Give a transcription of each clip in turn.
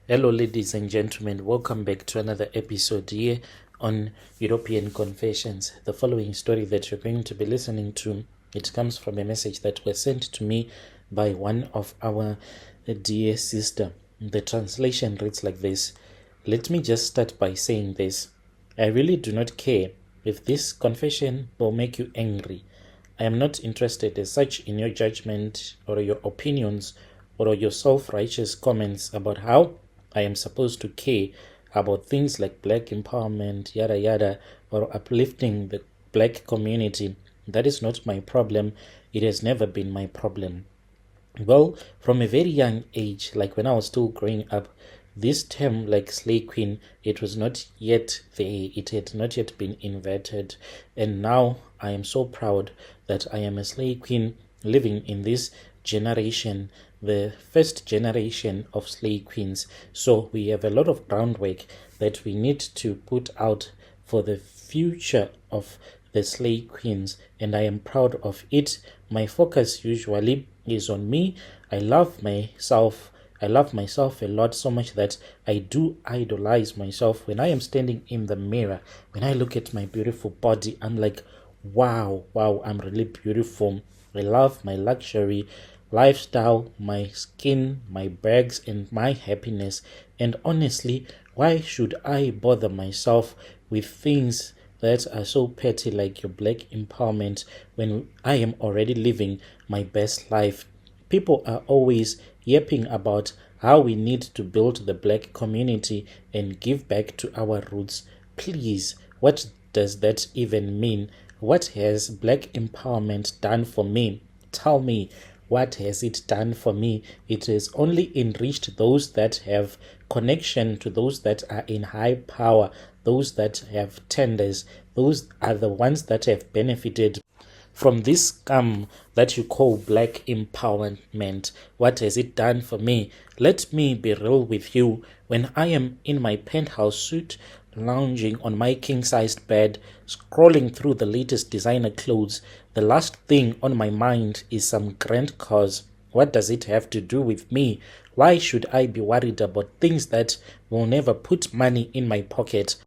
Hello, ladies and gentlemen. Welcome back to another episode here on European Confessions. The following story that you're going to be listening to, it comes from a message that was sent to me by one of our dear sister. The translation reads like this. Let me just start by saying this. I really do not care if this confession will make you angry. I am not interested as such in your judgment or your opinions or your self-righteous comments about how I am supposed to care about things like black empowerment, yada yada, or uplifting the black community. That is not my problem. It has never been my problem. Well, from a very young age, like when I was still growing up, this term like slay queen, it was not yet there. It had not yet been invented. And now I am so proud that I am a slay queen living in this generation, the first generation of slay queens. So we have a lot of groundwork that we need to put out for the future of the slay queens, and I am proud of it. My focus usually is on me. I love myself a lot, so much that I do idolize myself. When I am standing in the mirror, when I look at my beautiful body, I'm like, wow, I'm really beautiful. I love my luxury lifestyle, my skin, my bags, and my happiness. And honestly, why should I bother myself with things that are so petty like your black empowerment when I am already living my best life? People are always yapping about how we need to build the black community and give back to our roots. Please, what does that even mean? What has black empowerment done for me? Tell me, what has it done for me? It has only enriched those that have connection to those that are in high power, those that have tenders. Those are the ones that have benefited from this scam that you call black empowerment. What has it done for me? Let me be real with you. When I am in my penthouse suite, lounging on my king-sized bed, scrolling through the latest designer clothes, the last thing on my mind is some grand cause. What does it have to do with me? Why should I be worried about things that will never put money in my pocket?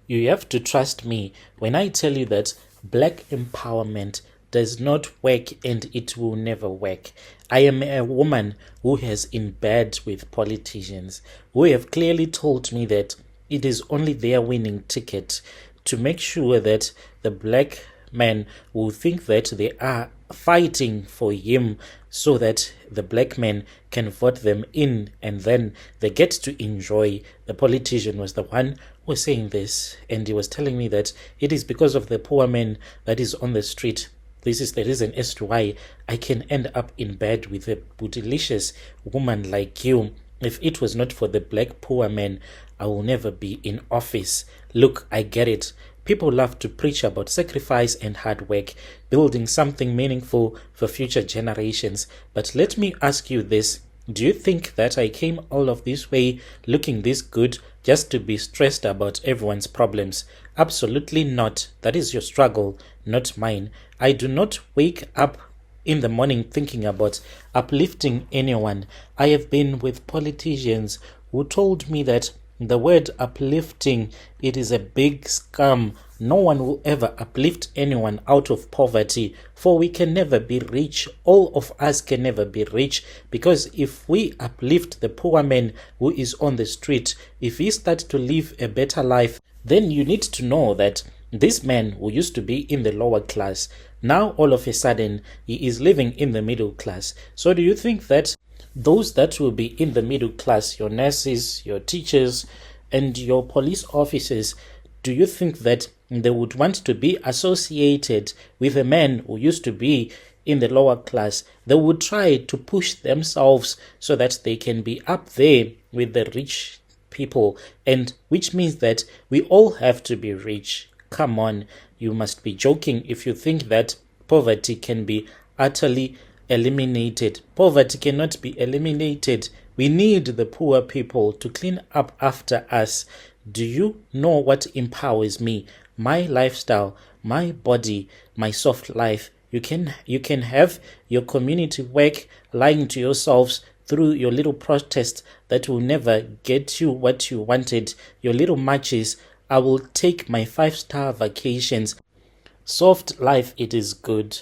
You have to trust me when I tell you that black empowerment does not work and it will never work. I am a woman who has in bed with politicians who have clearly told me that it is only their winning ticket to make sure that the black man will think that they are fighting for him so that the black man can vote them in and then they get to enjoy. The politician was the one who was saying this, and he was telling me that it is because of the poor man that is on the street. This is the reason as to why I can end up in bed with a bootylicious woman like you. If it was not for the black poor man, I will never be in office. Look, I get it. People love to preach about sacrifice and hard work, building something meaningful for future generations. But let me ask you this. Do you think that I came all of this way looking this good just to be stressed about everyone's problems? Absolutely not. That is your struggle, not mine. I do not wake up in the morning thinking about uplifting anyone. I have been with politicians who told me that the word uplifting, it is a big scam. No one will ever uplift anyone out of poverty, for we can never be rich. All of us can never be rich, because if we uplift the poor man who is on the street, if he starts to live a better life, then you need to know that this man who used to be in the lower class, now all of a sudden he is living in the middle class. So do you think that those that will be in the middle class, your nurses, your teachers, and your police officers, do you think that they would want to be associated with a man who used to be in the lower class? They would try to push themselves so that they can be up there with the rich people, and which means that we all have to be rich. Come on, you must be joking if you think that poverty can be utterly eliminated. Poverty cannot be eliminated. We need the poor people to clean up after us. Do you know what empowers me? My lifestyle, my body, my soft life. You can have your community work lying to yourselves through your little protests that will never get you what you wanted, your little marches. I will take my 5-star vacations. Soft life, it is good.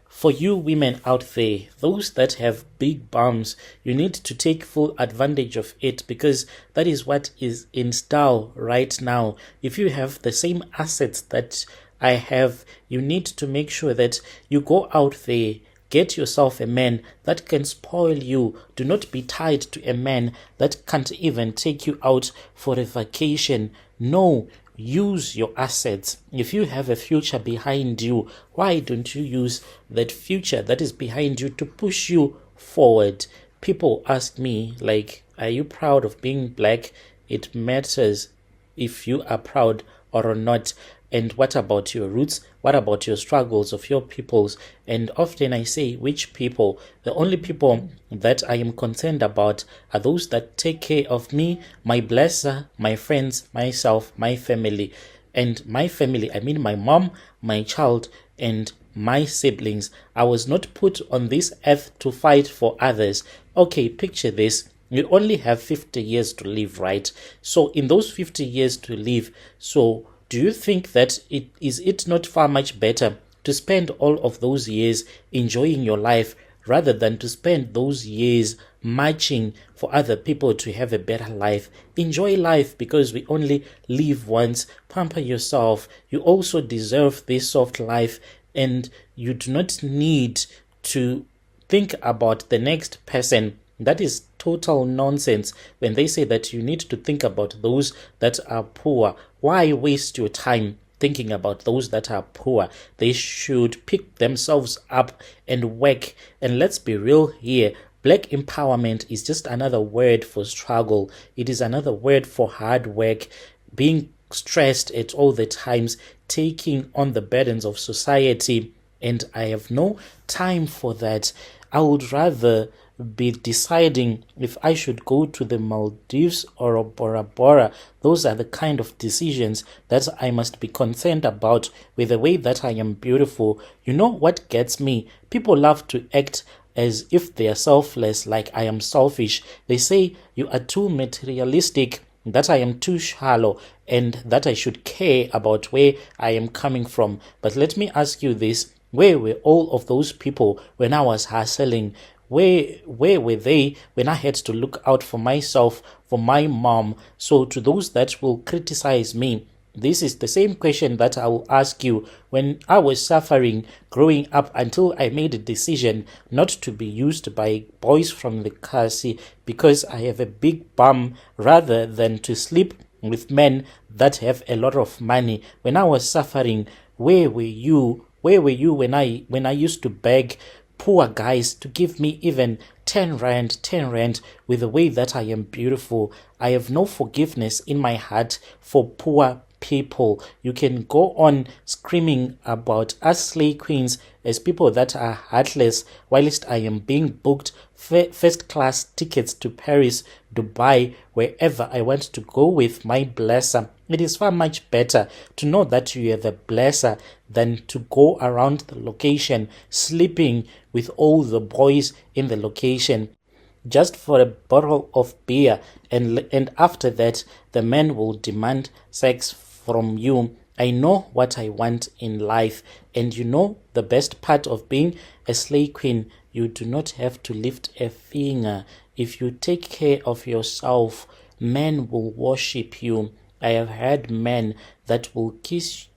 For you women out there, those that have big bums, you need to take full advantage of it, because that is what is in style right now. If you have the same assets that I have, you need to make sure that you go out there, get yourself a man that can spoil you. Do not be tied to a man that can't even take you out for a vacation. No, use your assets. If you have a future behind you, why don't you use that future that is behind you to push you forward? People ask me, like, are you proud of being black? It matters if you are proud or not. And what about your roots? What about your struggles of your peoples? And often I say, which people? The only people that I am concerned about are those that take care of me, my blesser, my friends, myself, my family. And my family, I mean my mom, my child, and my siblings. I was not put on this earth to fight for others. Okay, picture this. You only have 50 years to live, right? So in those 50 years to live, so do you think that it not far much better to spend all of those years enjoying your life rather than to spend those years marching for other people to have a better life? Enjoy life, because we only live once. Pamper yourself. You also deserve this soft life, and you do not need to think about the next person. That is total nonsense when they say that you need to think about those that are poor. Why waste your time thinking about those that are poor? They should pick themselves up and work. And let's be real here. Black empowerment is just another word for struggle. It is another word for hard work, being stressed at all the times, taking on the burdens of society. And I have no time for that. I would rather be deciding if I should go to the Maldives or Bora Bora. Those are the kind of decisions that I must be concerned about with the way that I am beautiful. You know what gets me? People love to act as if they are selfless, like I am selfish. They say you are too materialistic, that I am too shallow, and that I should care about where I am coming from. But let me ask you this. Where were all of those people when I was hustling? Where were they when I had to look out for myself, for my mom? So to those that will criticize me, this is the same question that I will ask you. When I was suffering growing up until I made a decision not to be used by boys from the Kasi because I have a big bum, rather than to sleep with men that have a lot of money. When I was suffering, where were you? Where were you when I used to beg poor guys to give me even 10 rand with the way that I am beautiful? I have no forgiveness in my heart for poor people. You can go on screaming about us slay queens as people that are heartless, whilst I am being booked first class tickets to Paris, Dubai, wherever I want to go with my blesser. It is far much better to know that you are the blesser than to go around the location sleeping with all the boys in the location just for a bottle of beer, and after that the man will demand sex from you. I know what I want in life, and you know the best part of being a slay queen, you do not have to lift a finger. If you take care of yourself, men will worship you. I have had men that will kiss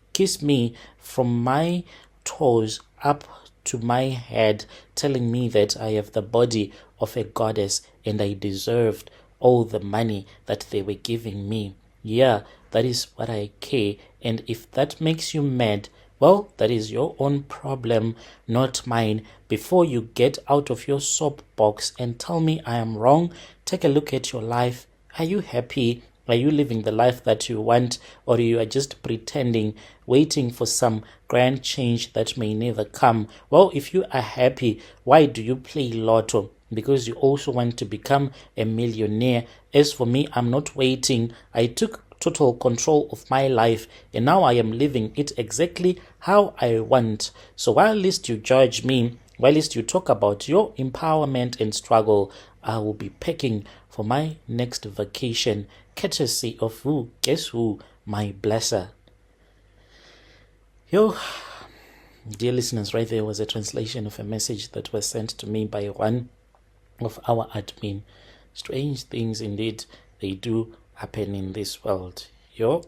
me from my toes up to my head, telling me that I have the body of a goddess and I deserved all the money that they were giving me. Yeah, that is what I care. And if that makes you mad, well, that is your own problem, not mine. Before you get out of your soapbox and tell me I am wrong, take a look at your life. Are you happy? Are you living the life that you want, or you are just pretending, waiting for some grand change that may never come? Well, if you are happy, why do you play lotto? Because you also want to become a millionaire. As for me, I'm not waiting. I took total control of my life, and now I am living it exactly how I want. So while least you judge me, while least you talk about your empowerment and struggle, I will be packing for my next vacation, courtesy of who? Guess who? My blesser. Yo, dear listeners, right there was a translation of a message that was sent to me by one of our admin. Strange things indeed, they do happen in this world. Yo.